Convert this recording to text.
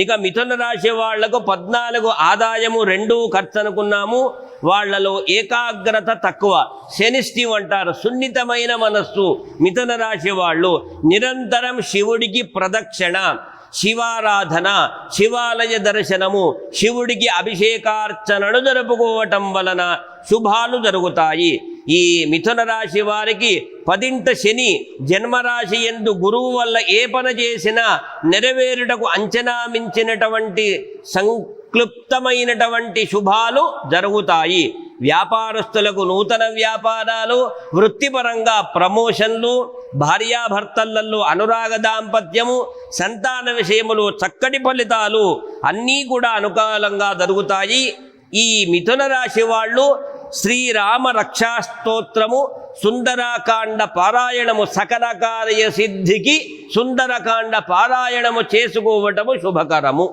ఇక మిథున రాశి వాళ్లకు 14 ఆదాయము 2 ఖర్చు అనుకున్నాము. వాళ్లలో ఏకాగ్రత తక్కువ, సెన్సిటివ్ అంటారు, సున్నితమైన మనస్సు. మిథున రాశి వాళ్ళు నిరంతరం శివుడికి ప్రదక్షిణ, శివారాధన, శివాలయ దర్శనము, శివుడికి అభిషేకార్చనను జరుపుకోవటం వలన శుభాలు జరుగుతాయి. ఈ మిథున రాశి వారికి 10ంట శని, జన్మరాశి యందు గురువు వల్ల ఏ పని చేసినా నెరవేరుటకు అంచనా మించినటువంటి సంక్లుప్తమైనటువంటి శుభాలు జరుగుతాయి. వ్యాపారస్తులకు నూతన వ్యాపారాలు, వృత్తిపరంగా ప్రమోషన్లు, భార్యాభర్తలలో అనురాగ దాంపత్యము, సంతాన విషయములు చక్కటి ఫలితాలు అన్నీ కూడా అనుకూలంగా జరుగుతాయి. ఈ మిథున రాశి వాళ్ళు శ్రీరామ రక్షాస్తోత్రము, సుందరకాండ పారాయణము, సకల కార్య సిద్ధికి సుందరకాండ పారాయణము చేసుకోవటము శుభకరము.